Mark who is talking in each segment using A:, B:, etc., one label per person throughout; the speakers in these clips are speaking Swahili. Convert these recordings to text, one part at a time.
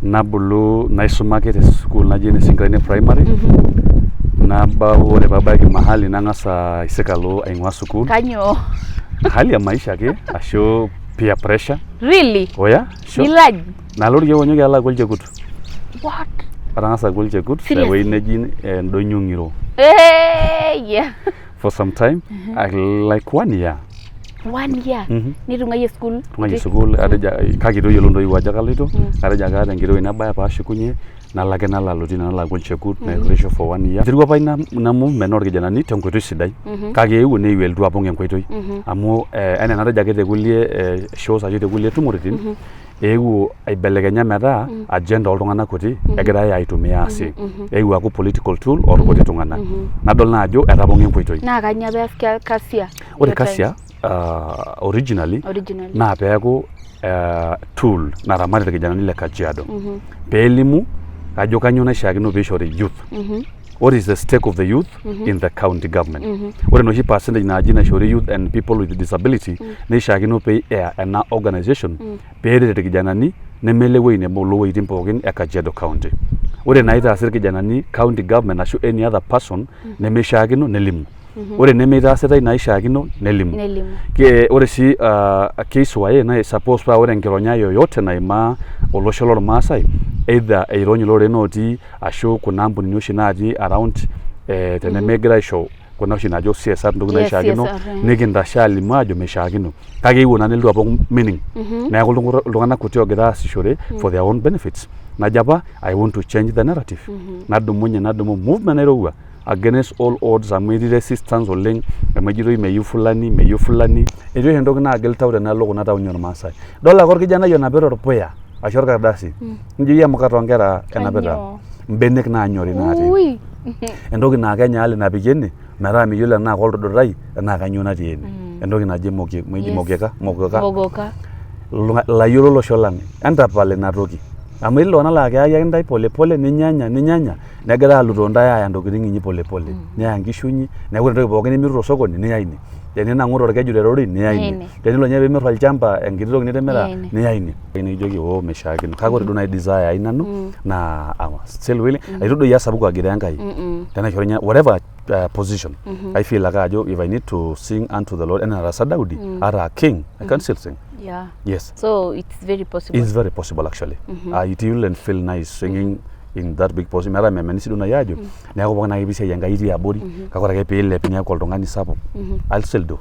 A: nabulu naisumaki te school naji ne Singraine primary naba ore babaki mahali nangasa isekalo aingwa school
B: kanyo
A: hali ya maisha ke asho peer pressure
B: really
A: oya sure
B: milaj
A: nalori yo nyoge ala golje kutu
B: what
A: arangasa golje kutu we neji ndonyungiro
B: yeah
A: for some time like 1 year
B: 1 year nitungaye school
A: tungaye school adeja kakito yolondo iwaja kalito adeja gada ngiro inabaya pashukunye nalake nalalotina nalagol chekut na ratio for 1 year thirwa paina na movement orgejana ni tenkoito sidai kake ewu ne wel du apong enkoitoi amu ene nadeja kete kulie shows ajo te kulie tumoritin ewu aibelekenya meta agenda oltung'anak kuti egira aitumia asi ewu aku political tool or kuti tung'anak nadol na ajo etapong enkoitoi
B: na kanya bes kasia
A: ore kasia originally na peeku tool na ramari tekijana nile Kajiado peelimu ajo kanyo naishakino peishore youth what is the stake of the youth in the county government ore noshi percentage na ajina shore youth and people with disability naishakino pe ana organization peere tekijanani nemelewei nebolo weitin pookin e Kajiado county ore naita asir kijanani county government ashu any other person nemeshakino nelimu ore nemeitaasitai naishakino nelimu ke ore si keiswaye na suppose pa ore nkironya yoyote naima olosho lormaasai either eironyi lore noti ashu kuna ambunini oshi natii around tenemegira aisho kuna oshi najo CSR ntoki naishakino nikintasha alimu ajo meshakino kake iwo na neldu apong meaning neeku iltung'anak kuti ogira asishore for their own benefits najapa I want to change the narrative nadumu movement nairowua against all odds amid resistance oleng amajiro meyu fulani ejo hendoki na agelta ore na logo na taunyo Maasai dola kor kijana yo na bero ropoya ashor kardasi nji ya mukato ngera enabeta mbenek na anyori na ati endoki na Kenya ale na bigene mara miyula na koldo dorai na kanyo na tieni endoki na je mogoka la yolo lo sholan anta pale na roki amilo na la kaya ndai pole ninyanya negera alutonda ya ndokiring inyi pole nya ngishunyi na ore ndoki pookin miru sokoni ni yaini teni na ngoro orkeju rerori ni yaini teni lo nyabe miru alchamba engitiro nitemera ni yaini ni jogi meshakino kagore do na desire ainanu na still willing airudo ya sabuko agira ngai tena choronya whatever position I feel like ajo if I need to sing unto the Lord and Rasa Daudi ara king I can still sing.
B: Yeah.
A: Yes.
B: So it's very possible.
A: It's very possible actually. It will and feel nice singing in that big position. Mara memenisi do na yajo. Na ko bana ibise yanga iri abori. Kakora ke pele pinya ko tongani sapo. I'll still do.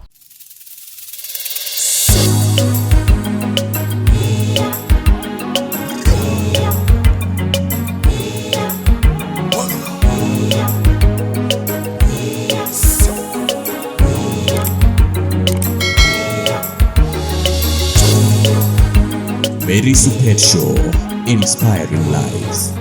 C: Very Supeet Show, inspiring lives.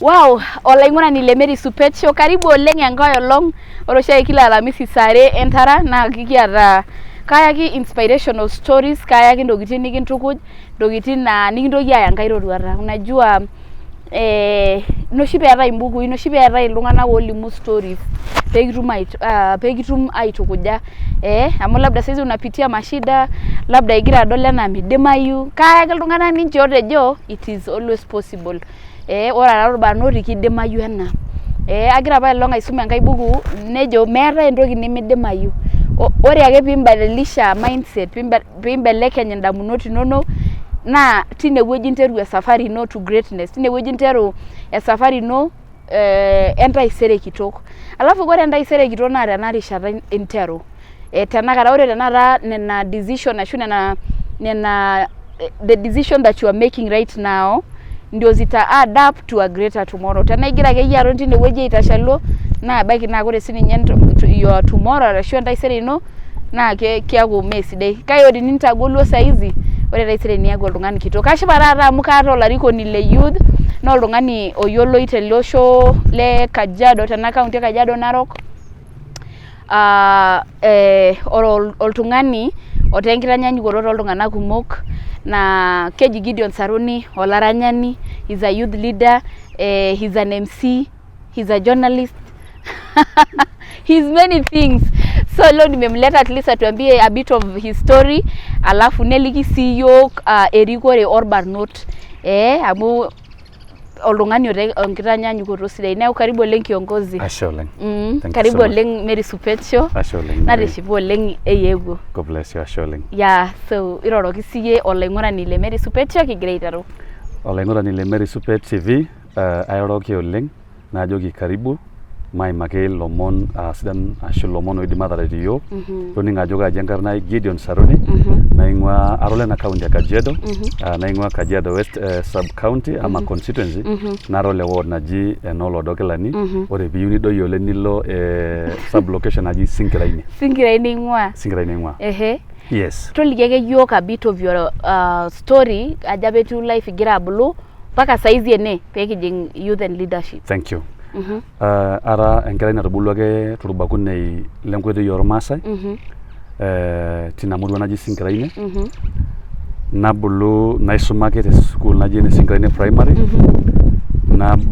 B: Wow, olaingona ni Very Supeet Show karibu oleng enkae olong orosha kila Alhamisi sare entara na kikiata kayaki inspirational stories kayaki ndokitin nikintukuj ndokitin na nikintoki aya enkae roruata unajua noshi peeta imbuku noshi peeta iltung'anak olimu stories pekitum aitukuja amu labda saizi unapitia mashida labda igira adol ena midimayu kayaki iltung'anak ninche otejo it is always possible ore arabano kidimayu ena agira apa ilong aisuma enkae buku nejo meeta entoki nimidimayu ore ake piimbadilisha mindset piimbelekeny indamunot inonok na tinewueji interu esafari ino to greatness tinewueji interu esafari ino entaisere kitok alafu ore entaisere kitok na tenarishata interu tenakata ore tenara nena decision ashu nena the decision that you are making right now ndio zita add up to a greater tomorrow tenaigira ake yaro tinewueji itashalo na baki na ore sininye your tomorrow ashu entaisere ino na kiaku mesidai kayo nintagolo saizi ore taisere niago oltung'ani kitok kashipa taata amu kaata olarikoni le youth na oltung'ani oyioloi tele osho le Kajiado tena county e Kajiado Narok oltung'ani otaa enkitanyanyukoto toltung'anak kumok na keji Gideon Saruni olaranyani he's a youth leader he's an MC he's a journalist he's many things So leo nimemleta at least atuambie a bit of his story, alafu neliki siyo erikore orbarnot amu oltung'ani onkitanyanyukoto sidai. Neeku karibu oleng kiongozi.
A: Ashe oleng.
B: Karibu oleng Mary Supeet Show.
A: Ashe oleng.
B: Natishipa oleng eyeuo.
A: God bless you. Ashe oleng.
B: Yeah, so iroroki siye olaing'urani le Mary Supeet Show kigira aiteru.
A: Olaing'urani le Mary Supeet TV airoroki oleng najoki karibu maimake lomon sidan ashu lomon oidim ataret iyiok. Toning ajo kaji enkarna Gideon Saruni naing'ua Arolena County ya Kajiado, naing'ua Kajiado West sub county ama constituency narole ward naji Enolodokilani. Ore piyieu nidoyio oleng nilo sub location naji Sinkiraini.
B: Sinkiraini ing'ua.
A: Sinkiraini ing'ua. Yes.
B: Toliki ake yiok a bit of your story aja apa etiu life igira abulu mpaka saizi ene pekijing youth and leadership.
A: Thank you. Ara enkerai natubulua ake torbakunei lenkoitoi ormaasai tina murua naji Sinkiraini. Nabulu naisuma ake te school naji ene Sinkiraini primary.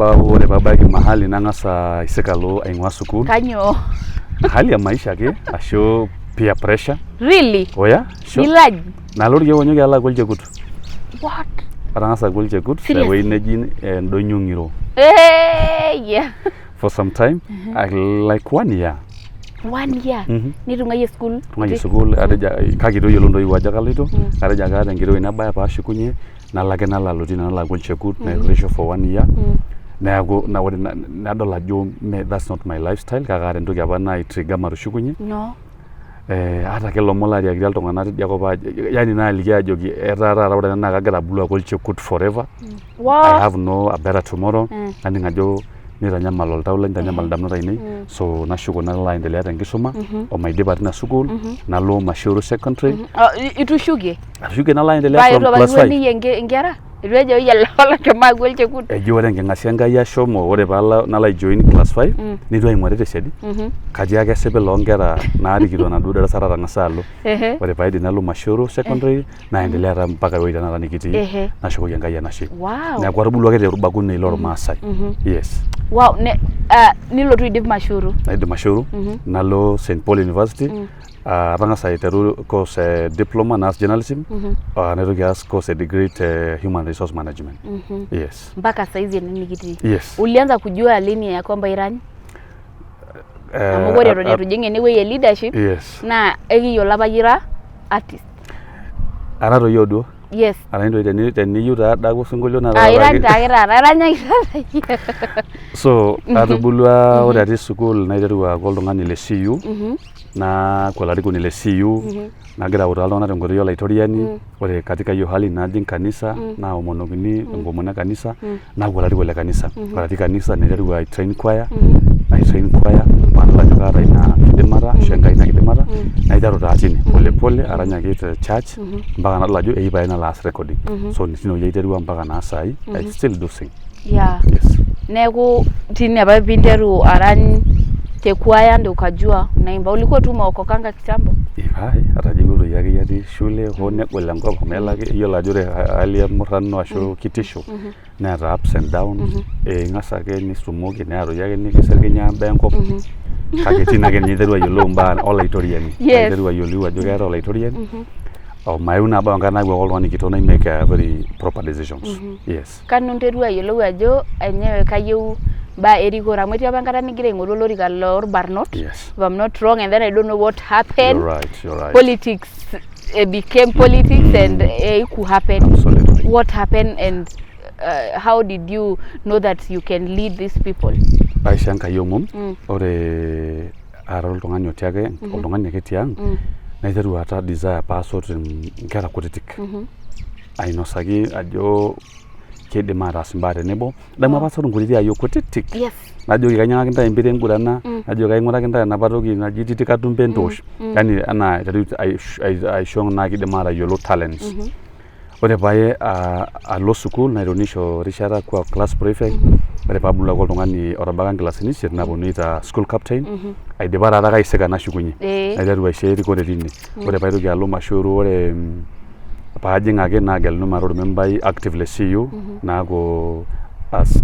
A: Ore babaiki mahali nang'asa aisikalo aing'ua school.
B: Kanyo.
A: Hali ya maisha ake ashu peer pressure.
B: Really?
A: Oh yeah? Sure.
B: Ilaj?
A: Nalori yiok onyoki ala kulchekut.
B: What?
A: Arang'asa kulchekut ewei neji Ndonyung'iro.
B: Yeah.
A: For some time, like 1 year.
B: 1 year? Nitung'ayie school?
A: Tung'ayie school, kake toyiolo ntoiwuo ajo kaloito, atejo kaata enkiti wei nabaya paashukunye, nalo ake nalo tine nalo kulchekut, nairemisho for 1 year. Neeku ore nadol ajo that's not my lifestyle, kake aata entoki apa naitrigger matushukunye.
B: No.
A: Ata ake lomon laatiakiti iltung'anak tidia kop yani naaliki ajoki etaa taata ore naa kagira abulu kulchekut forever.
B: Wow.
A: I have a better tomorrow. Naning ajo nitanyamal oltau lai, nitanyamal indamunot ainei. So nashuko nalo aendelea tenkisuma omaidipa tina sukuul nalo Mashuru secondary.
B: Itushuke?
A: Atushuke nalo aendelea from class 5.
B: Nkera? Itu ejo yalla kema kulchekut.
A: Eji ore enking'asia Enkai ashomo ore paalo nalo aijoin class 5 nitu aing'uari tesiadi. Katii ake esipil oonkera naarikito enaduo darasa natang'asa alo. Ore paidip nalo Mashuru secondary naendelea taa mpaka ewuei tanakata nikitii nashukoki Enkai enashe. Neeku atubulua ake torbakunei lormaasai. Yes.
B: Wow, nilotu aidip Mashuru.
A: Naidip Mashuru nalo St Paul University. Atang'asa aiteru course diploma naas journalism. Naitoki aas course degree te human resource management. Yes.
B: Mpaka saizi ene nikitii.
A: Yes.
B: Ulianza kujua lini ya kwamba irani? Amu ore eton itu ijing enewuei e leadership.
A: Yes.
B: Na ekiyiolo apa yira artist.
A: Ara toyio duo.
B: Yes.
A: Ara into teniyieu taa daku sinkolio na
B: irany taa taata iranyaki taata.
A: So atubulua ore atii sukuul naiteru aaku oltung'ani le CU. Naaku olarikoni le CU. Nagira autaa iltung'anak tenkoitoi olaitoriani. Ore katika hiyo hali najing kanisa naomonokini enkomono e kanisa naaku olarikoni le kanisa. Ore atii kanisa naiteru aitrain choir. Paadol ajo kaata ina kidimata ashu Enkai ina kidimata naiteru taa tine polepole aranyaki te church mpaka nadol ajo pae nalo aas recording. So tine aiterua mpaka naa saai I still do sing.
B: Yeah.
A: Yes.
B: Neeku tine apa pinteru arany te kwaya ndio ukajua unaimba. Ulikuwa tu umeokokanga kitambo?
A: Atajiko doi ake yatii shule hoo negol enkop amu elake iyiolo ajo ore hali emurrano ashu kitisho neeta ups and downs. Ing'as ake nisumoki neya doi ake nikiserkenya mbaa enkop. Kake tine ake ninye iteru ayiolou mbaa olaitoriani. Iteru ayiolou ajo keeta olaitoriani. Mayieu nabau enkarna ake oltung'ani kitok nai make very proper decisions. Yes. Kanu
B: nteru ayiolou ajo enyewe kayieu ba erikore amu etii apa enkata nigira aing'oru olorika lorbarnot.
A: Yes.
B: If I'm not wrong, and then I don't know what happened.
A: You're right.
B: Politics became politics and it could happen.
A: Absolutely.
B: What happened and how did you know that you can lead these people?
A: Aisha Enkai omom. Ore ara oltung'ani otii ake oltung'ani ake tiang' naiteru aata desire paasot inkera kutitik. Ainosaki ajo kidim ataas imbaa tenebo. Damu apa asot nkutitik ayiok kutitik.
B: Yes.
A: Najoki kainyang'aki ntae empira engurana, najoki kaing'uraki ntae enapa toki naji titikatumbe entoosh. Yani enaa aiteru aisho naa kidim atayiolo talents. Ore pae alo sukuul naitonisho rishata kwa class prefect. Ore paabulu ake oltung'ani otabaka nkilasini isiet naponu aitaa school captain. Aidipa taata kaisika nashukunye. Naiteru aisho erikore tine. Ore paitoki alo Mashuru ore paajing ake naageluni mataa ormembai active le CU naaku as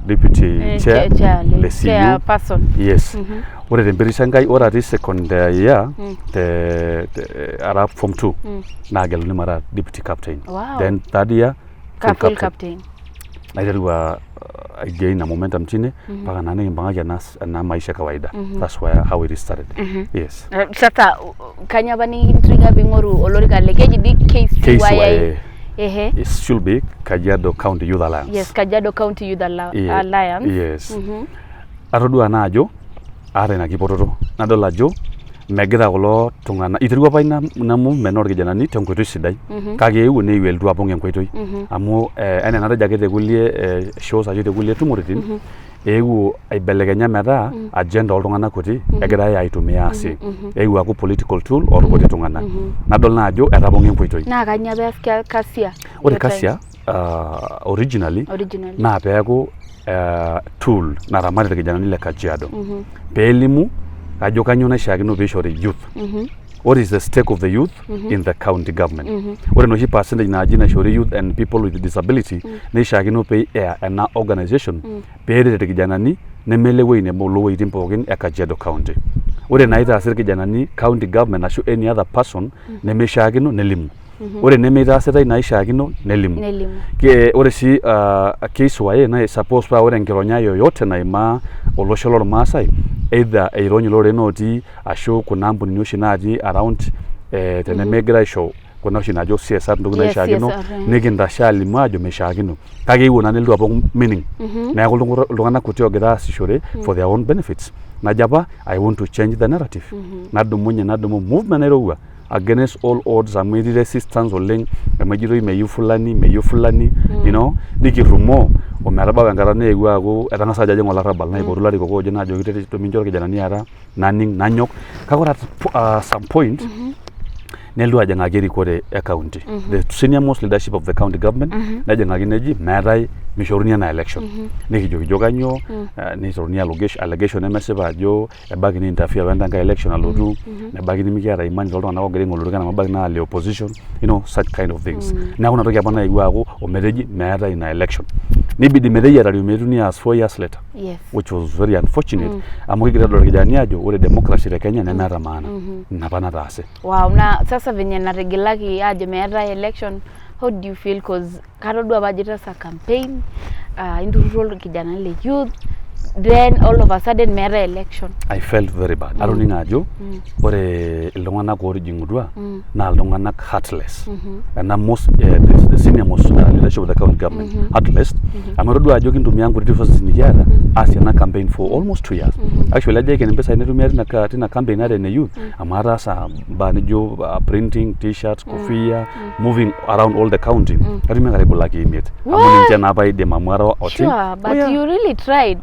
A: deputy chair the CEO
B: person.
A: Yes. Ore temperisha ngai ore ati second year the Arab form 2 nageluni mara deputy captain.
B: Wow.
A: Then third year
B: full captain.
A: Naiterwa again a momentum chine paka nane mbanga na maisha kawaida. That's how it started. Yes.
B: Sasa kanyabani intriga bingoru olorika lekeji di KCYA.
A: It should be Kajiado County Youth Alliance.
B: Yes, Kajiado County Youth Alliance.
A: Yes. Arodua najo are na kipototo nadola jo megira kulo tungana itirwa paina na movement orkijanani tenkoitoi sidai kake ewu ne weldu apong enkoitoi amu ene nata jakete kulie shows ajo te kulie tumoritin ewu aibelekenya metaa agenda oltungana kuti egira aitumia asi ewu aku political tool or kuti tungana nadol na ajo etapong enkoitoi
B: na kanya bes kasia
A: ore kasia originally na peeku tool naramatita irkijanani le Kajiado peelimu ajo kanyo naishaakino peishori youth. What is the stake of the youth in the county government? Ore noshi percentage naaji naishori youth and people with disability naishaakino pei ena organization peeret irkijanani nemelewei nebo loweitin pookin e Kajiado County. Ore naitaasi irkijanani county government ashu any other person nemeishaakino nelimu. Ore nemeitaasitai naishaakino nelimu. Ore si KCYA na suppose pa ore enkironya yoyote naima olosho lormaasai either eironyi loreno otii ashu kuna ambunini oshi natii around tenemegira aisho kuna oshi najo CSR ntokitin naishaakino nikintashe alimu ajo meishaakino kake ewu na nelotu apong meaning neeku iltung'anak kuti ogira aasishore for their own benefits najo apa I want to change the narrative nadumu movement nairowua against all odds amu etii resistance oleng emejitoi meyieu fulani you know nikirumo ometabau enkata neewuo aaku etang'asa ajo ajing olarrabal naipotu ilarikok oojo naajo mincho irkijanani aata naning nanyok kake ore at some point nelotu ajing'aki erikore e county the senior most leadership of the county government nejing'aki neji meetai mishoruni ena election nikijo kanyo nitoruni allegation nemesipa ajo ebaki ni interfere wendanka election alotu nebaki nimikiata imani toltung'anak ogira aing'olori kana mabaki naa le opposition you know such kind of things neeku natoki apa naewuo aaku ometeji meetai ina election nibidi meteyiarari metuni as 4 years later which was very unfortunate amu kigira adol irkijanani ajo ore democracy te Kenya nemeeta maana napa nataase.
B: Wow, na sasa venye nategelaki ajo meetai election, how do you feel? Cause katodua bajeta sa campaign intururo irkijanani le youth, then all of a sudden meetai election.
A: I felt very bad. Atoninga ajo ore iltung'anak ootijing'utua naa iltung'anak heartless and most the senior most leadership of the county government heartless amu etodua ajo kintumia nkuti resources nikiata aasie ena campaign for almost 2 years actually ajo aiken impisai nitumia tina campaign are ne youth amu ataasa mbaa nijo printing t-shirts kofia moving around all the county katumia karibu laki 5 amu ninche naapa aidim amu ara otin.
B: Sure, but you really tried.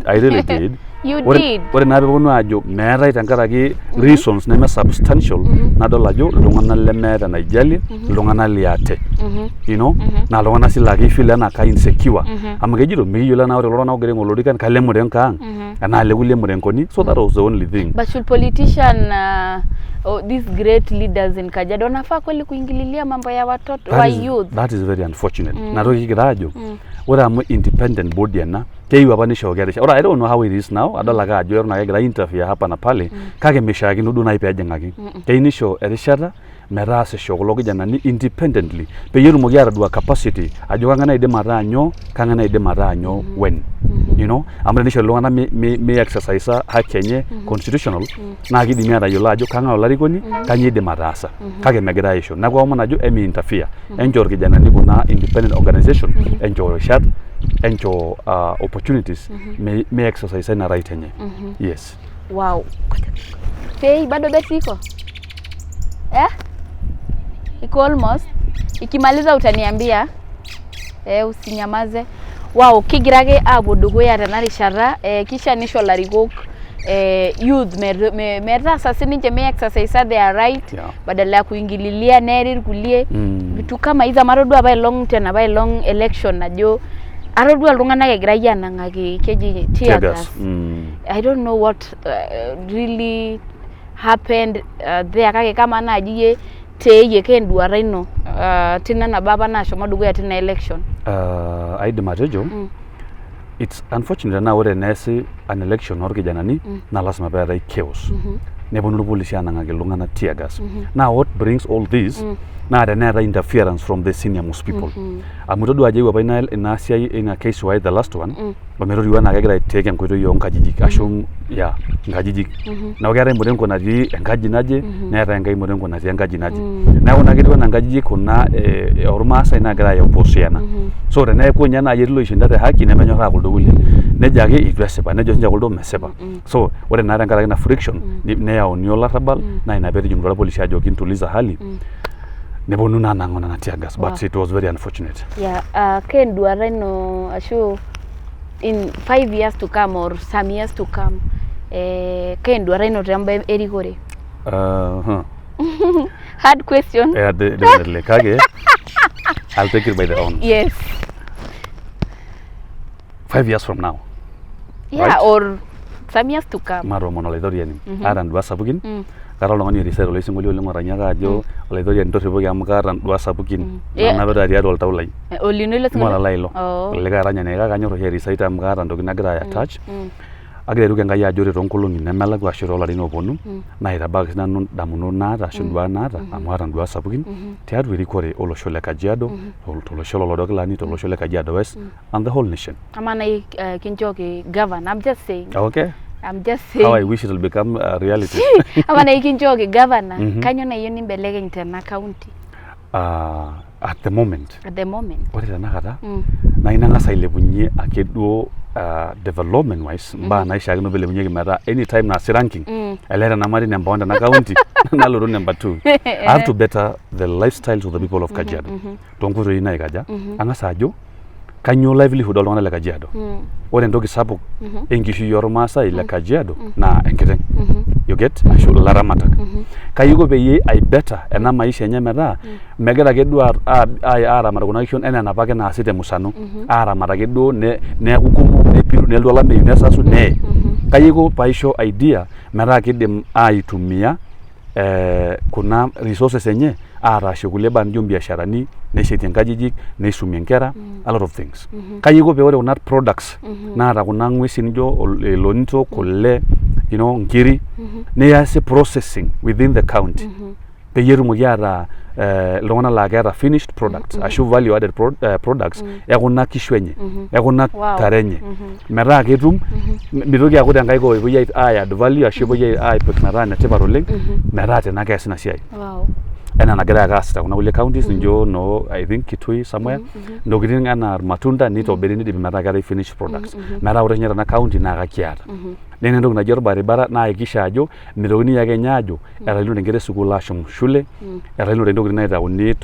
A: I really did.
B: You did.
A: Ore naa peponu ajo meetai tenkaraki reasons neme substantial nadol ajo iltung'anak lemeeta naijali iltung'anak liate you know na iltung'anak sii laa keifeel enaa ka insecure amu kejito mikiyiolo enaa ore kulo tung'anak ogira aing'olori kan kale murengo ang enaa le kulie murenkoni so that was the only thing.
B: But should politician these great leaders in Kajiado wanafaa kweli kuingililia mambo ya watoto wa youth?
A: That is very unfortunate. Natoki kigira ajo ore amu independent body ena keyieu apa nishooki erisha. Ore I don't know how it is now. Adol ake ajo eton ake egira interfere hapa na pale kake mishaakino duo naaji peejing'aki. Keyieu nisho erishata metaasisho kulo kijanani independently peyie etumoki atadua capacity ajo kang'ae naidim ataa nyoo kang'ae naidim ataa nyoo when you know amu tenisho iltung'anak me exercise haki enye constitutional naa kidimi atayiolo ajo kang'ae olarikoni kanyio idim ataasa kake megira aisho neeku aomon ajo emi interfere encho irkijanani kuna independent organization encho rishat encho opportunities me exercise na right enye. Yes.
B: Wow. Pei bado beti iko iko almost ikimaliza utaniambia usinyamaze. Wow, kigirage abudugoya tanarishara kisha nisho larikok youth meta sasa ninje me exercise their right badala ya kuingililia neri kulie vitu kama hizo marodu aba long tena ba long election najo arodu alung'anak egira yanang'aki keji tear gas. I don't know what really happened there kake kama naji teye kenduara ino tina na baba nasho madugo ya tina election.
A: Aidim atejo it's unfortunate na ore nesi an election orkijanani na lasima peetai chaos neponu irpolisi anang'aki iltung'anak tear gas. Now what brings all this na teneeta interference from the senior most people. Amu itodua ajo apa ina siai ina case why the last one ometoriwa na kegira aitake enkoitoi oonkajijik ashu nkajijik. Na keeta emorengo natii enkaji naje neeta enkai morengo natii enkaji naje. Neeku na ketiu enaa nkajijik kuna ormaasai nagira aiopposiana. So teneeku nye naaji etii loishinda te haki nemenyorraa kuldo kulie nejo ake itu esipa nejo sinche kuldo mesipa. So ore naa tenkaraki ina friction neyauni olarrabal na ina peetijing'utua irpolisi ajo kintuliza hali neponu naa nang'u nena tear gas, but it was very unfortunate.
B: Kenduata ino ashu in 5 years to come or some years to come kenduata ino temba erikore? Hard question.
A: Definitely. Kage, I'll take it by the own.
B: Yes.
A: 5 years from now.
B: Yeah, right? Or some years to come.
A: Maro monolaidoriani. Aran dua sapukin. Kara oltung'ani risero loisingolio oleng oranyaka ajo olaidoriani torripoki amu kaata dua sapukin. Nanapita tiatua oltau lai.
B: Olino ilo singolio?
A: Mola lailo. Likae aranyani kake kanyor oshi erisaita amu kaata ntokitin nagira attach. Agira airuke Enkai ajo ore toonkolong'i nemelakwa ashu toolarin ooponu naitabaki sinanu damunot naata ashu nduat naata amu aata nduat sapukin tiatua erikore olosho le Kajiado, tolosho lolodokilani, tolosho le Kajiado West and the whole nation.
B: Amanai kinchoki governor, I'm just saying.
A: Okay.
B: I'm just saying.
A: How I wish it will become a reality.
B: Amanai kinchoki governor, kanyo na yoni mbelege tena county?
A: At the moment.
B: At the moment.
A: Ore tenakata na inang'asa ailepunye ake duo development wise mbaa naishiakino piilepunyeki metaa anytime naasi ranking eleta namari number 1 tena county nalotu number 2. I have to better the lifestyles of the people of Kajiado. Tonkoitoi naikaja ang'asa ajo kanyo livelihood oltung'anak le Kajiado. Ore entoki sapuk enkishui ormaasai le Kajiado na enkiteng. You get ashu laramatak. Kayiko peyie ai better ena maisha enye metaa megira ake duo aramat kuna kishu enaa enapake naasi te musano. Aramat ake duo neeku kumok nepiru nelotu olameyu nesasu nee. Kayiko paisho idea metaa kidim aitumia kuna resources enye aarashe kulie baa nijo biasharani neshetie nkajijik neisumie nkera a lot of things. Kayiko pee ore kuna products naata kuna ng'uesi nijo elonito kule nkiri neasi processing within the county peyie etumoki aata iltung'anak laa keeta finished products ashu value added products ekuna kishu enye ekuna tare enye metaa ketum mitoki aaku tenkae kop epuoi add value ashu epuoi aipik metaa enetipat oleng metaa tena keesi ina siai. Ena nagira ake aasita kuna kulie counties njo no I think Kitui somewhere ntokitin enaa irmatunda nitobiri nidipi metaa keetai finished products metaa ore nye tena county naa kakiata. Nene entoki naji orbaribara naakikisha ajo mitokini ake nye ajo etayiolote nkera esukuul ashom shule etayiolote ntokitin naitauni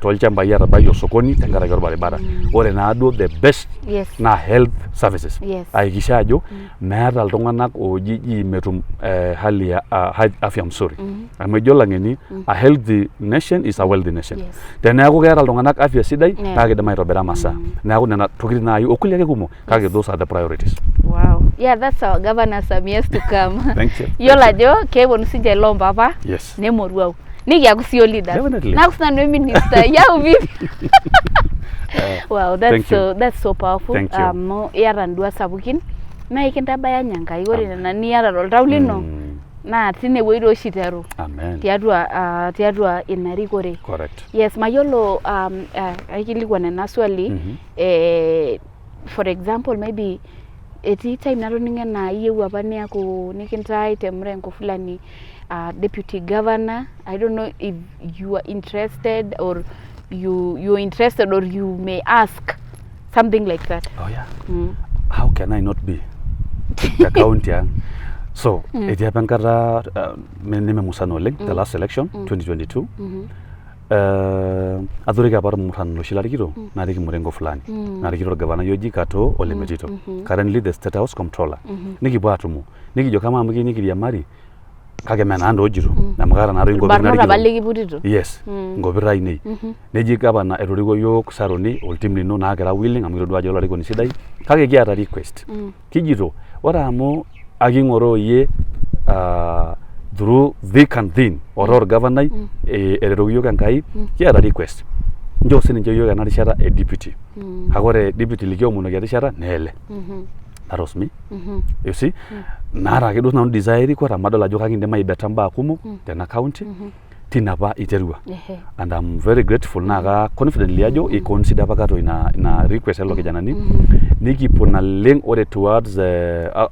A: tolchambai atabai osokoni tenkaraki orbaribara. Ore naaduo the best na health services. Aikisha ajo meeta iltung'anak oojiji metum hali ya afya mzuri. Amu ejo lang'eni a healthy nation is a wealthy nation. Teneeku keeta iltung'anak afya sidai naa kidim aitobira masaa. Neeku nena tokitin naayieu okulie ake kumok kake those are the priorities.
B: Wow. Yeah, that's our governor some years to come.
A: Thank you.
B: Yiolo ajo keponu sinche lomba apa nemoruau. Nikiaku sio leaders. Naku sinanu minister yau vipi? Wow, that's so powerful. Iyata nduat sapukin naa ikintabaya Enkai ore nena niata toltau lino naa tinewueji doi oshi iteru tiatua ina rikore.
A: Correct.
B: Yes, mayiolo aikilikuan ena swali for example maybe etii time natoning'o enaa iyieu apa niaku nikintai te mrengo fulani deputy governor. I don't know if you are interested or you're interested or you may ask something like that.
A: Oh yeah. How can I not be the county? So etii apa enkata nememusana oleng the last election 2022 athuriki apa irmuran loshi larikito nariki murengo fulani narikito orgavanai oji Kato Ole Metito currently the state house comptroller nikipuo atumo nikijo kama amu nikiriamari kake mena ando ojito amu kaata naatoi nkopir narikito. Yes, nkopir ainei neji gavana etoriko yiok Saruni oltim lino naagira willing amu kitodua ajo olarikoni sidai kake kiata request kijito ore amu aking'oroo yie through thick and thin or governor eretoki yiok Enkai kiata request njo sininche yiok ena rishata e deputy kake ore deputy likiomonoki erishata neele that was me you see naata ake duo nanu desire iko tamadol ajo kakindim aibeta mbaa kumok tena county tina apa iterua and I'm very grateful naa confidently ajo i-consider apa kato ina request elo kijanani nikipuo naleng ore towards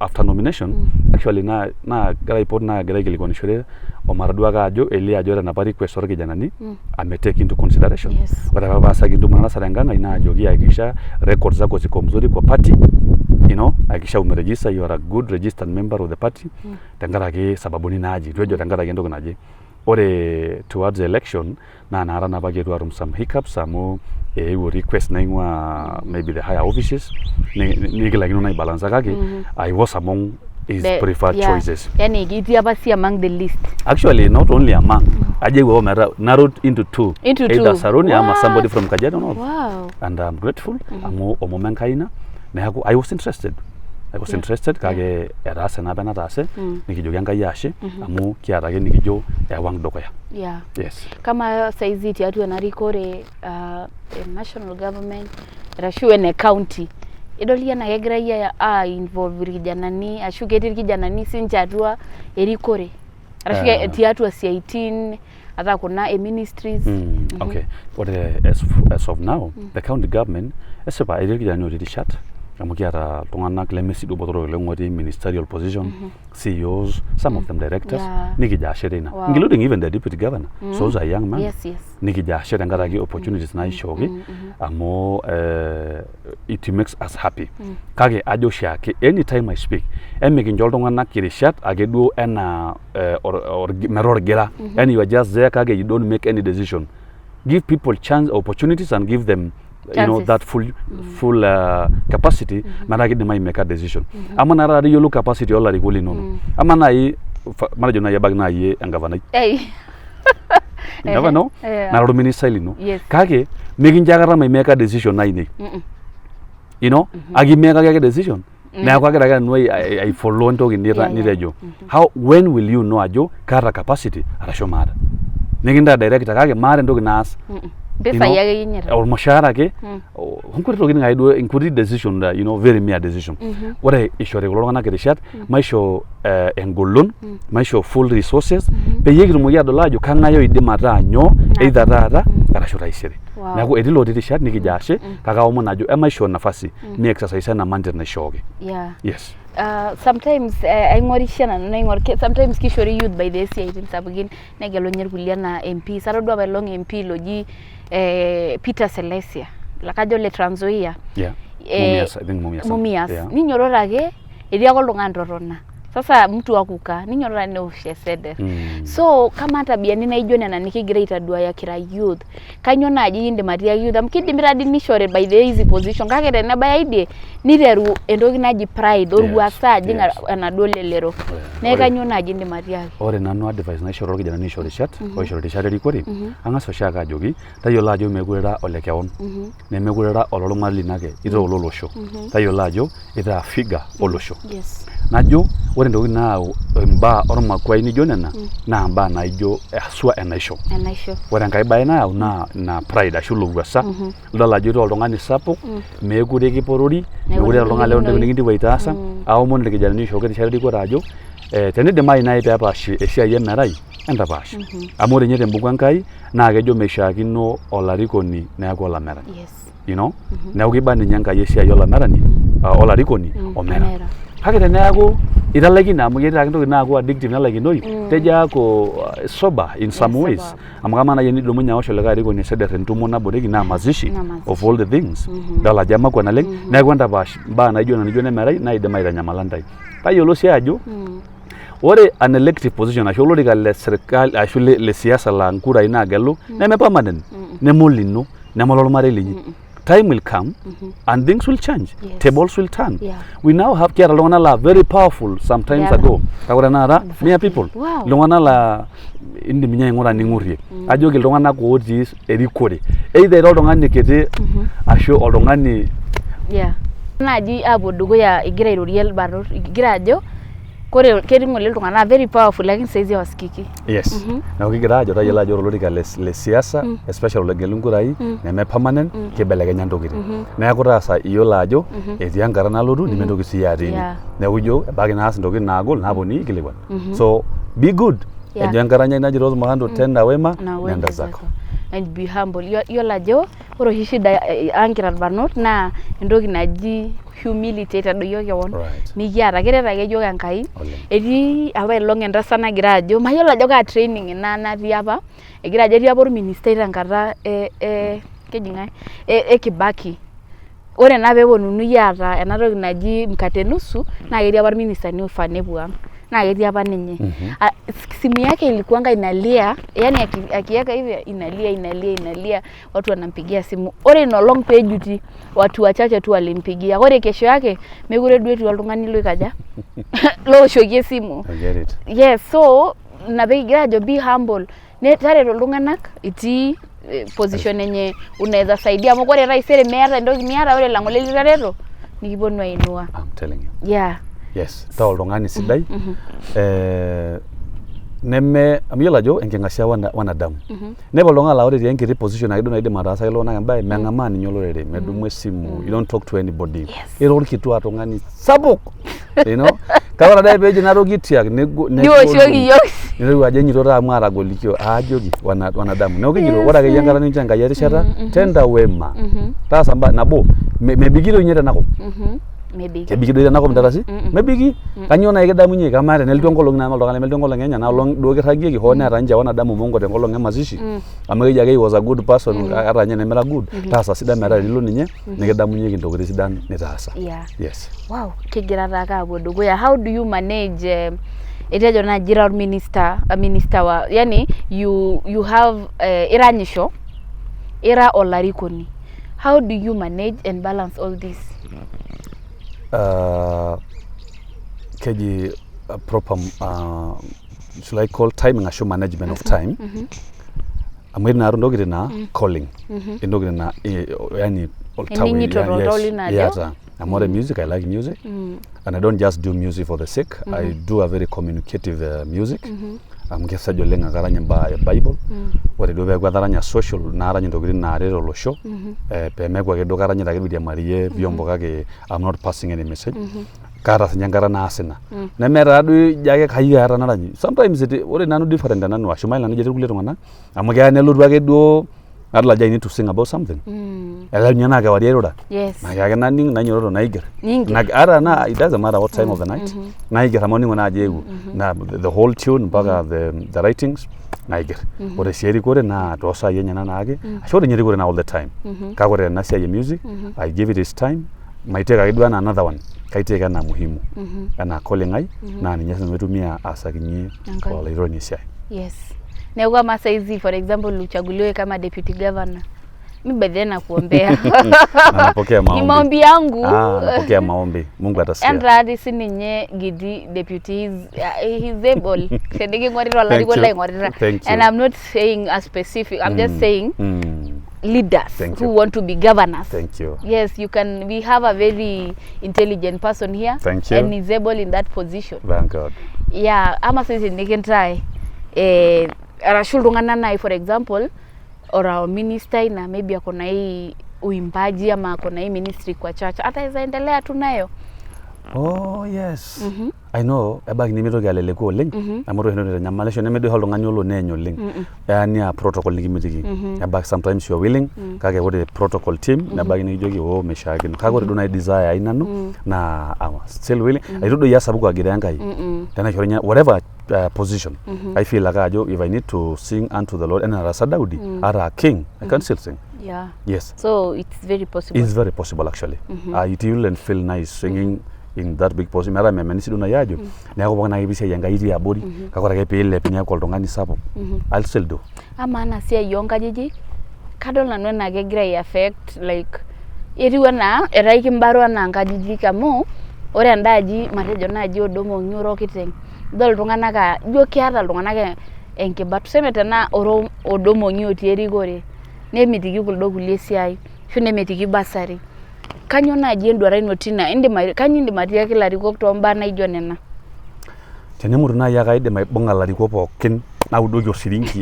A: after nomination actually na gara ipot na gara ikilikwanishore omaraduaka ajo elia ajo ore napa request oro kijanani ametake into consideration ore apa paasaki ntumana sarenganga ina ajo kihakikisha records zako ziko mzuri kwa party you know akisha umeregister you are a good registered member of the party tengaraki sababuni naaji twejo tengaraki entoki naje ore towards the election na nara na bagetu arum some hiccups amu ewo request naingwa maybe the higher offices nigilakino na balance kake I was among his preferred choices.
B: Yani giti apa si among the list.
A: Actually not only among aje we narrowed into two. Either Saruni ama somebody from Kajiado North.
B: Wow.
A: And I'm grateful amu omomenkaina na I was interested. Interested kage erase na bana tase nikijoki enkai ashe amu kiatake nikijo ewang dokoya. Yes.
B: Kama saizi tiatu enarikore national government rashu ene county idolia na kegira involve irkijanani ashu ketii irkijanani sinche atua erikore rashu tiatu sia 18 ata kuna ministries.
A: Okay. But as of now the county government esipa irkijanani otishat amu kiata tung'anak lemesidu botoro leng'oti ministerial position CEOs some of them directors nikijashere ina including even the deputy governor so a young man nikijashere ngaraki opportunities na ishoki amu it makes us happy kage ajo shake anytime I speak emikinjol tung'anak kirishat ake duo ena merorgira and you are just there kage you don't make any decision give people chance opportunities and give them you know that full capacity manake de mai make a decision amana rari yolo capacity all arikuli nono amana yi manajo na yabag na ye angavana you never know na ro minister lino kage making jagara mai make a decision na ine you know agi make a decision na kwa gara no I follow ntoki ni rejo how when will you know ajo kara capacity arashomara niginda director kage mare ntoki nas
B: pesa yake yinyera
A: or mashara ke hunkuri toki ngaido include decision da you know very mere decision ore ishore golona kerishat maisho engolon maisho full resources pe yegir mo yado lajo kangayo idimata anyo either tata arashu raisere nako edilo dirishat nikijashe kaka omo najo emaisho nafasi ni exercise na mandate na shoge yes
B: sometimes aingorishana na ingor sometimes kishori youth by the CIT sabugin negelo nyer kulia na MP sarodwa by long MP loji Peter Celestia lakajo le Transoia
A: Mumias I think
B: Mumias ninyororage edia kolonga ndorona sasa mtu wakuka ninyorora ne office so kama tabia nina ijone na nikigira itadua ya kira youth kanyo naji inde matia youth amkidimira dinishore by the easy position kake tena by idea nireru endoki naji pride orguasa jinga anadolelero ne kanyo naji inde matia
A: ore nanu advice na ishoro kijana ni short chat o short chat rikori angaso shaka jogi tayola ajo megurera olekeon ne megurera ololomali nake ito ololosho tayola ajo ita figure olosho najo ore ndoki na mba orma kwa ini jonena na mba na ijo aswa enaisho ore ngai bae na pride ashulo gwasa lola jito oltung'ani sapuk megure kiporori megure oltung'ani leo ndiki waitasa au mon likijana ni shoke tishari ko rajo tenede mai na ipe apa esia yemerai enda bash amore nyete mbugu nkai na kejo meshakino olarikoni na yako lamera you know na ukibani nyanga yesia yola merani olarikoni omera hake teneaku italakina amu ketii ntoki naaku addictive nalakinoi teja ko sober in some ways amu kama na yeni domunya osho leka riko ni seder ntumo na bodeki na mazishi of all the things dala jama kwa naleng na kwenda bash ba na ijo na nijo ne merai na ide maira nyamalandai tayolo si ajo ore an elective position asho lorika le serikali asho le siasa la nkura ina gelo na me permanent ne molino ne mololmare linyi time will come and things will change tables will turn we now have kiara longana la very powerful sometimes ago kawara nara mia people longana la indi minya ngora ningurie ajo gil longana ko oti erikore either olongani kete asho olongani
B: naji abodugo ya igira iroriel baror igira ajo kore ketii ng'ole iltung'anak very powerful lakini saizi hawasikiki.
A: Yes. Na ukigira ajo tayiolo ajo olorika le siasa especially olegelu nkurai neme permanent kibelekenya ntokitin. Neeku taasa iyiolo ajo etii enkata nalotu nementoki sii atii. Neeku ijo ebaiki naas ntokitin naagol naaponu aikilikuan. So be good. Ejo enkata nyai najito olmakando tenda wema nenda zako.
B: And be humble. Iyiolo ajo ore oshi shida aankira irbarnot naa entoki naji humility itadoyio kewon. Mikiata keret ake yiok Enkai. Etii apa elong entasat nagira ajo mayiolo ajo kaa training ina natii apa egira ajo etii apa orministai tenkata keji ng'ae Kibaki. Ore naa peeponunui aata ena toki naji mkate nusu naa ketii apa irministani oifaa nepuo ang'. Na ketii apa ninye. Simu yake ilikuanga inalia, yani akiweka hivi inalia, watu wanampigia simu. Ore inolong pejuti, watu wachache tu walimpigia. Ore kesho yake mekure duo etii oltung'ani loikaja looshokie simu.
A: I get it.
B: Yes, so napekigira ajo be humble. Tareto iltung'anak itii position enye unaweza saidia. Amu ore taisere meeta entoki niata ore lang'ole litareto nikiponu ainua.
A: I'm telling you.
B: Yeah.
A: Yes, ta oltung'ani sidai. Neme amiyiolo ajo enking'asia wanadamu. Nepa oltung'ani laa ore etii enkiti position ake duo naidim ataasaki iltung'anak embaye meng'amaa ninye olorere medumu esimu, you don't talk to anybody. Ira orkituaa tung'ani sapuk. You know? Kake ore ade peejo ina toki tiak
B: niwoshoki yiok.
A: Niteru ajo enyito taa amu atagolikio aajoki wanadamu. Neeku kijito ore akeyie enkata nincho Enkai erishata tenda wema. Taasa nabo mebikito ninye tenakop. Kebiki doi tenakop ndarasi? Mebiki. Kanyoo naa kidamunye kama tenelotu enkolong naa oltung'ani lemelotu enkolong enye naa olong duo kirragieki hoo neeta ninche wanadamu mongo tenkolong emazishi. Amu keji ake he was a good person ata ninye nemera good. Taasa sidan metaa tenilo ninye nikidamunyeki ntokitin sidan nitaasa. Yes.
B: Wow, kigira taake apuo dukuya. How do you manage itejo naaji ira minister wa yani you have iranyisho ira olarikoni. How do you manage and balance all this?
A: Keji proper should I call timing ashu management of time. Amu ina ntokitin na calling. Ntokitin na yani
B: oltawi.
A: Yes. I'm more music. I like music. And I don't just do music for the sake. I do a very communicative music. Kesajo lenga karanya Bible. Ore do beekwa taranya social naranya ntokitin naarero olosho. Peemekwa ake do karanya take bidia marie vyombo kake I'm not passing any message. Kara sinyangara na asina. Nemera du jake kayieu ata naranyi. Sometimes ore nanu different nanu ashumail nanu jeti kulie tung'anak. Amu keya nelotu ake duo adla I need to sing about something. Ela nyana ke wadi eroda.
B: Yes.
A: Na yake naning nanyoro naiger. Ara na it doesn't matter what time of the night. Naiger amoni na ajegu. Na the whole tune mpaka the writings naiger. Ore sieri kore na tosa yenyana na age. Ashore nyeri kore na all the time. Ka kore na sia music, I give it its time. Maiteka kidwa na another one. Kaiteka na muhimu. Ana calling ai na ninye nimetumia asakinye kwa ironi sia.
B: Yes. Newa masaizi for example uchaguliwe kama deputy governor. Mimi baadaye nakuombea.
A: Napokea maombi.
B: Ni maombi yangu.
A: Napokea maombi. Mungu atasikia.
B: And radi sininye Gidi deputy he's able. Sedege ngorira alariko la ngorira. And I'm not saying a specific. I'm just saying leaders who want to be governors.
A: Thank you.
B: Yes, we have a very intelligent person here.
A: Thank you.
B: And he's able in that position.
A: Thank God.
B: Yeah, ama sisi can try. Arashul tung'anak nai for example or our minister na maybe akona hii uimbaji ama akona hii ministry kwa church ataweza endelea tu nayo.
A: Oh yes. I know ebaki nimitoki aleleko oleng amoro heno nyamalisho nemedo oltung'ani olo nenyo oleng. Yani a protocol nikimitiki. Ebaki sometimes you are willing kake ore protocol team nebaki nijoki meshakino. Kake ore do na desire ainanu na I'm still willing. I do ya sabuko agira Enkai. Tena chorenya whatever position. I feel like ajo if I need to sing unto the Lord and Rasa Daudi ara king I can still sing.
B: Yeah.
A: Yes.
B: So it's very possible.
A: It's very possible actually. It will and feel nice singing in that big position. Mara memenisi do na yajo. Neako bwana ibise yanga iri abori. Kakora ke pele pinya ko oltung'ani sapuk. I'll still do.
B: Ama ana sia yonga jiji. Kadol nanu na kegira affect like iriwa na eraiki mbaro na nkajiji kamu ore endaji matejo naji odomo nyuro kiteng. Dol iltung'anak jo kiata iltung'anak enkibat tuseme tena odomo nyoti erikore. Nemitiki kuldo kulie siai. Shu nemitiki basari. Kanyo naji enduara ino tina kanyo indim atiaki larikok tombaa naijo nena.
A: tenemuru na ya kaidim aibung'a lariko pookin naudoki osirinki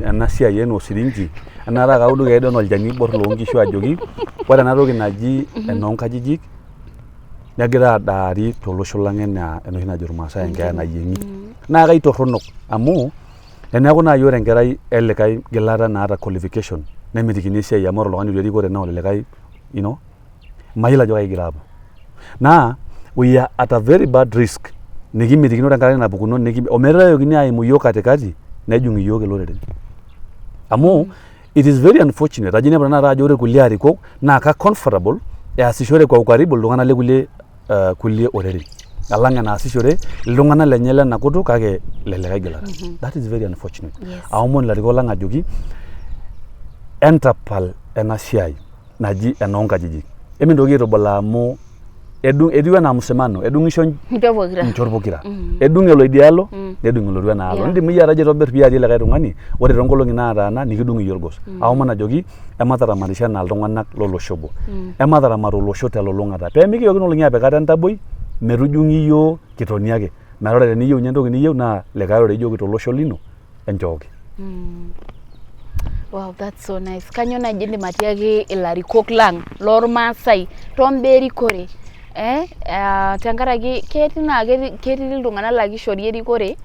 A: ena siai eno osirinki anara kaudu kaidon olchani bor loonkishu ajoki ore ena toki naji enoonkajijik negira adaari tolosho lang enaa enoshi najo irmaasai enkeeya nayieng'i naa kaitorronok amu teneeku naaji ore enkerai elikae gilata naata qualification nemitikini esiai amu ore oltung'ani olerikore naa olelikae mayiolo ajo kaigira apa naa we are at a very bad risk nikimitikino tenkaraki napukuno ometayokini aimu iyiok katikati nejung iyiok eloreren amu it is very unfortunate ajo inepu tanakata ajo ore kulie arikok naa ka comfortable easishore kwa ukaribu iltung'anak le kulie oreren alang enaasishore iltung'anak lenye lena kutuk kake lelikae gilata. That is very unfortunate. Aomon ilarikok lang ajoki entapal ena siai naji enoonkajijik emintoki aitubulaa amu etiu enaa msemano edung'isho nchot pokira edung eloidialo nedung elotu enaalo indim iyie atajo aitobirr piarie likae tung'ani ore toonkolong'i naataana nikidung iyie orgos aomon ajoki emataramatisho enaa iltung'anak lolosho obo emataramat olosho telulung'ata peemikiokini olong'i apik ate entaboi metujung'i iyiok kitoni ake metaa ore teniyieu nye entoki niyieu naa likae ore ijoki tolosho lino enchooki.
B: Wow, that's so nice. Kanyo naaji indim atiaki ilarikok lang lormaasai tomberikore tenkaraki ketii iltung'anak laa kishori erikore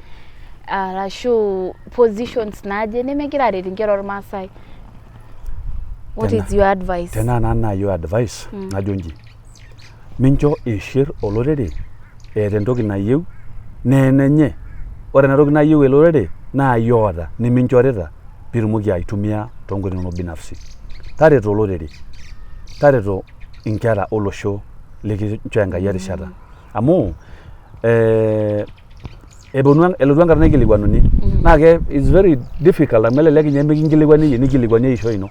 B: arashu positions naaje nemegira aret inkera ormaasai. What is your advice?
A: Tenaa naa your advice najo nji mincho ishir olorere eeta entoki nayieu nenenye ore ena toki nayieu elorere naa yoota niminchorita piitumoki aitumia toonkoitoi inonok binafsi. Tareto olorere tareto inkera olosho likincho Enkai erishata amu elotu enkata naikilikuanuni naa is very difficult amu elelek ninye mikinkilikuani iyie nikilikuani eishoi ino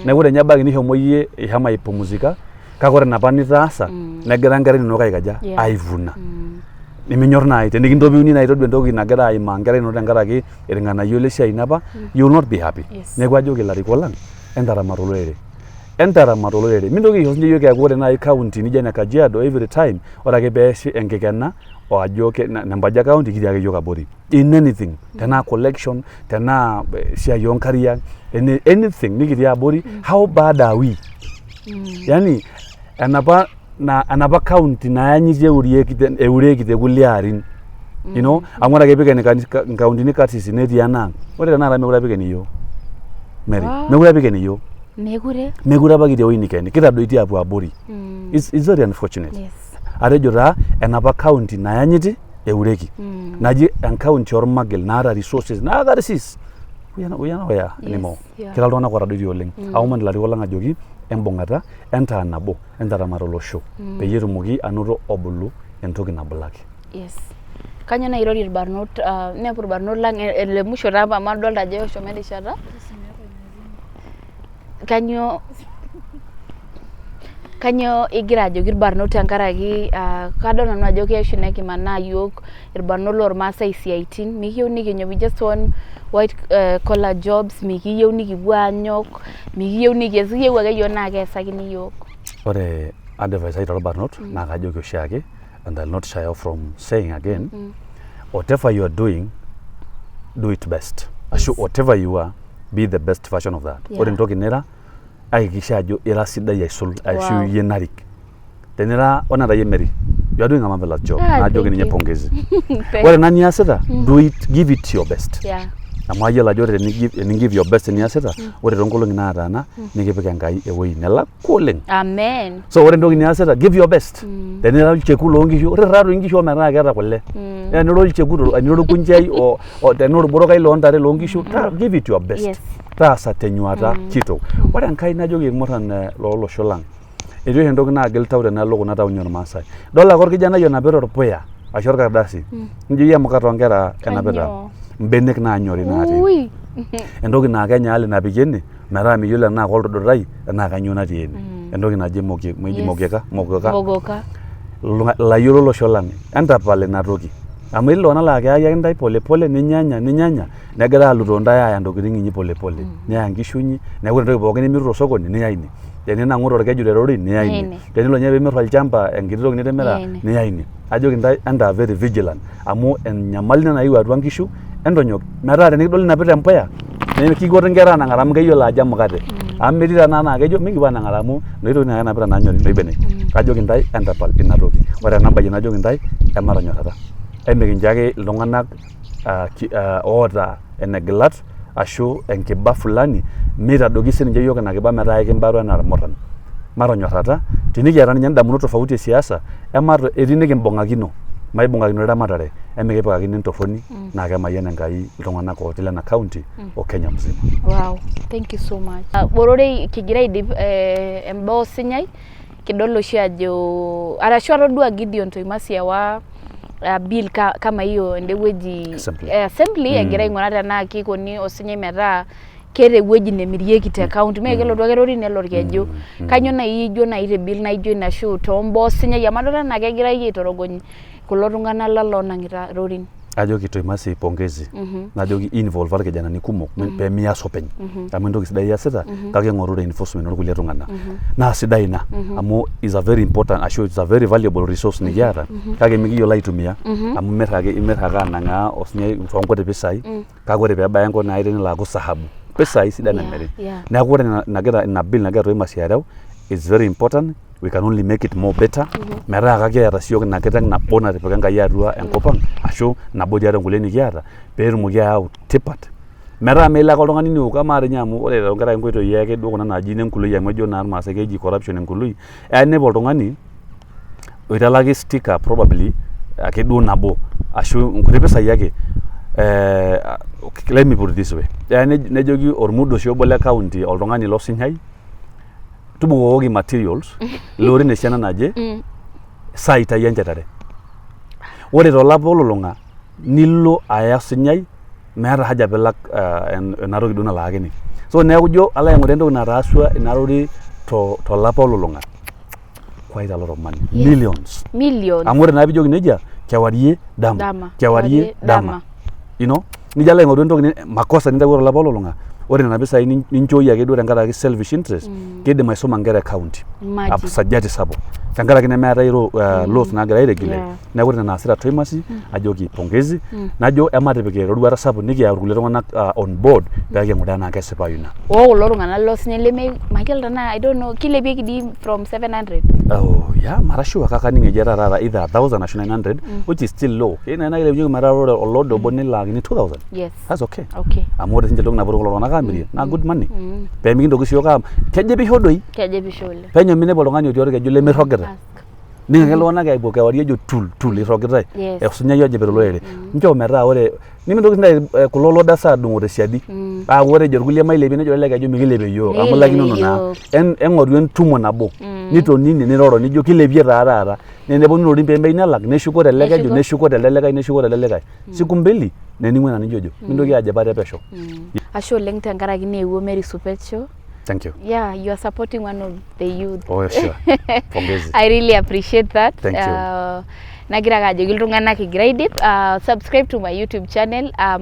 A: neeku ore ninye ebaiki nishomo iyie ishomo aipumzika kake ore enapa nitaasa negira nkera inonok aikaja aivuna niminyor naaji tenikintopiuni naaji todua entoki nagira aimaa nkera inonok tenkaraki irng'anayio lesiai napa you will not be happy. Neeku ajoki ilarikok lang entaramat olorere mintoki aisho sinye iyiok eeku ore naaji county nijo ene Kajiado every time ore ake peesi enkikena ajo nempaja county kitii ake iyiok abori in anything tenaa collection tenaa siai oonkariak anything nikitii abori how bad are we yani enapa county nayanyitie eurieki tekulie arin you know amu ore ake piikeni nkauntini karsisi netii enang ore tenakata mekure apikeni iyiok Mary mekure apikeni iyiok mekure apa kitii ewueji nikeni kitadoitie apuo abori it's very unfortunate. Atejo taa enapa county nayanyiti eureki naji encounty ormagil naata resources naata resources we are nowhere anymore. Kira iltung'anak otadoitie oleng aomon ilarikok lang ajoki embung'ata entaa nabo entaramat olosho peyie etumoki anoto obulu entoki nabulaki.
B: Kanyo naa irorie irbarnot nepu irbarnot lang ele musho taa amu adolta ajo eshomo erishata kanyo igira ajoki irbarnot tenkaraki kadol nanu ajo keishu nekimanaa iyiok irbarnot lormaasai isiaitin mikiyieu nikinyok we just want white collar jobs mikiyieu nikipuo aanyok mikiyieu nikias kiyieu ake iyiok naa keesakini iyiok. Ore
A: advice ai torbarnot naa kajoki oshiake and I'll not shy off from saying again whatever you are doing do it best ashu whatever you are be the best version of that. Ore entoki nira akikisha ajo ira sidai aisul ashu iyie narik tenira onatayie Mary you are doing a marvelous job najoki ninye pongezi. Ore ena niasita do it give it your best amu ayiolo ajo ore tenigive your best niasita ore toonkolong'i naataana nikipik Enkai ewueji nelakwa oleng.
B: Amen.
A: So ore entoki niasita give your best tenira olcheku loonkishu ore taatoi inkishu ometaa keeta kule tenira olcheku tenira orkunjai o tenira orborokai loontare loonkishu give it your best taasa tenyuata kitok. Ore Enkai najoki irmurran loolosho lang etii oshi entoki naagil tau tenaalo kuna taoni ormaasai dol ake orkijanai onapita orpuya ashu orkardasi nijo iyie emuka toonkera enapita mbenek naanyori natii entoki naa kenyaali napiki ene metaa miyiolo enaa koltodotai enaa kanyioo natii ene entoki naji mogoka layiolo olosho lang entapal ina toki amu ilo iltung'anak laa keyaki ake ntae polepole ninyanya negira aalutoo ntae aaya ntokitin inyi polepole neya nkishu inyi neeku ore entoki pookin nimiru tosokoni niya ine tenina ng'oro orkeju terori niya ine tenilo nye peemir olchamba enkiti toki nitimira niya ine ajoki ntae enta very vigilant amu enyamali nayieu atua nkishu entonyok metaa tenikidol inapita empuya kikwet nkera anang'ara amu keyiolo ajo emukate amu metii tanaa naa kejo mikipuo anang'ara amu noshi tokitin ake napita naanyori noibenek kajoki ntae entapal ina toki ore ena baye najoki ntae ematonyorrata emikincho ake iltung'anak oota enegilat ashu enkiba fulani mitadoki sininche yiok ina kiba metaa ekimbaru enaa irmurran matonyorrata tenikiata ninye indamunot tofauti e siasa etii nikimbung'akino maibung'akino eramatare emikipikakini entorroni naa kemayian Enkai iltung'anak ooti lena county o Kenya mzima.
B: Wow, thank you so much. Borore kigira aidip embaa osinyai kidol oshi ajo arashu atodua Gideon Toimasia wa bill kama hiyo endewueji assembly egira aing'uraa tenaa kikoni osinyai metaa keeta ewueji nemirieki te county mee kelotu ake erori nelo orkeju kanyo nai ijo nai te bill naijo ina show tombaa osinyai amu adolta enaa kegirai aitorogony kulo tung'anak loonang'ita rorin.
A: Ajoki Toimasia pongezi najoki involve irkijanani kumok peemias openy amu entoki sidai iasita kake ng'oru reinforcement orkulie tung'anak naa sidai ina amu is a very important ashu is a very valuable resource nikiata kake mikiyiolo aitumia amu imir ake anang'aa osinyai toonkuti pisai kake ore peebaya enkop naa nilo aaku sahabu pesai sidan emiri neeku ore ina bill nagira Toimasia areu is very important. We can only make it more better. Metaa kakiata siyiok ina kiteng nabo natipika Enkai atua enkop ang ashu nabo tiatua nkulie nikiata peetumoki ayau tipat. Metaa meilo ake oltung'ani niok amaa ninye amu ore tenkaraki nkoitoi ake duo kuna naaji nenkului amu ejo naa irmaasai keji corruption enkului inepu oltung'ani oitalaki sticker probably ake duo nabo ashu nkuti pisai ake let me put it this way nejoki ormudoshi obo le county oltung'ani losinyai tubukoki materials lorin esiana naje saitai enchetare ore tolapa olulung'a nilo aya sinyai meeta haja pilak ena toki duo nalaakini so neeku jo alo aing'uraa entoki nataasua ina rori tolapa olulung'a quite a lot of money millions amu ore naa piijoki nejia kewarie dama you know nijo alo aing'oru entoki makosa nintawuo tolapa olulung'a ore nena pisai ninchooyie ake duo tenkaraki selfish interest kidim aisuma nkera county sajati sapuk tenkaraki nemeetai laws naagira airegulate neeku ore nena asita Toimasia ajoki pongezi najo ematipik eroruata sapuk nikiyau irkulie tung'anak on board pee king'uraa enaa kesipayu ina
B: kulo tung'anak losinyai mayiolo tenaa I don't know kilepieki dii from 700
A: marashua kakaning eji taata either 1000 ashu 900 which is still low kina kilepieki metaa ore olodo obo nilaakini 2000
B: yes
A: that's okay amu ore sinche ntokitin napuo kulo tung'anak amirie naa good money pee mikintoki siyiok amu kejepisho doi oleng penyo minepu oltung'ani otii orkeju lemirrogita ninga iltung'anak aipuo kewarie ejo tul irrogitae osunyai ojipita oloere nchoo metaa ore nimintoki sintai kulo lodasa adung'o tesiadi ore ejo irkulie mailepie nejo ele keju mikilepie yiok amu lakinono naa eng'oru entumo nabo nitonini niroro nijo kilepie taata neponu irorin peemei nelak neshuko tele keju neshuko telde likae siku mbili nening'u ina nijojo mintoki ajipa te pesho.
B: Ashe oleng tenkaraki neewuo Mary Supeet show.
A: Thank you.
B: Yeah, you are supporting one of the youth.
A: Oh, sure. Pongezi.
B: I really appreciate that.
A: Thank you.
B: Nagira kajoki iltung'anak kigira aidip. Subscribe to my YouTube channel. I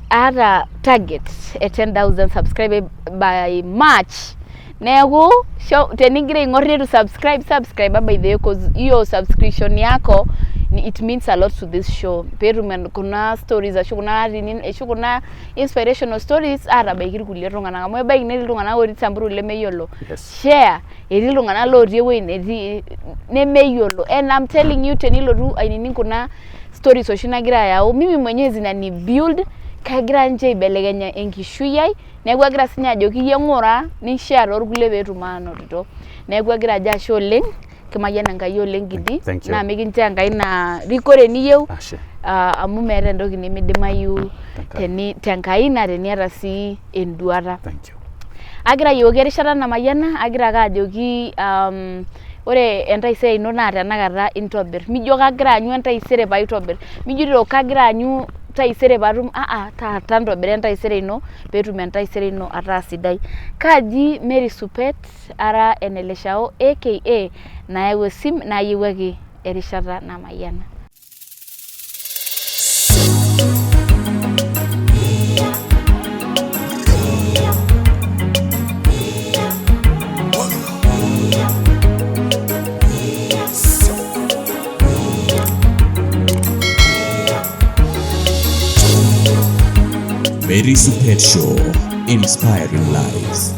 B: had a target at 10,000 subscribers by March. Neeku tenigira aing'orr to subscribe by the way cause hiyo subscription yako it means a lot to this show. Peetum kuna stories ashu kuna inspirational stories atabaiki irkulie tung'anak amu ebaiki netii iltung'anak otii Samburu lemeyiolo. Share etii iltung'anak lotii ewueji netii nemeyiolo and I'm telling you tenilotu ainining kuna stories oshi nagira ayau mimi mwenyewe zinani build kagira nje aibelekenya enkishui ai neeku agira sinye ajoki iyie ng'ura nishare orkulie peetum aanotito neeku agira ajo ashe oleng kimayian Enkai oleng Gidi naa mikincho Enkai naa rikore niyieu amu meeta entoki nimidimayu tenkai na teniata sii enduata. Agira ayiooki erishata namayiana agira ake ajoki ore entaisere ino naa tenakata intobirr mijo kagira aanyu entaisere paitobirr mijito kagira aanyu taisere patum taata ntobira entaisere ino peetum entaisere ino ataa sidai. Kaji Mary Supeet ara eneleshao aka nayau esim nayiewaki erishata namayiana.
C: Very Supeet Show, inspiring lives.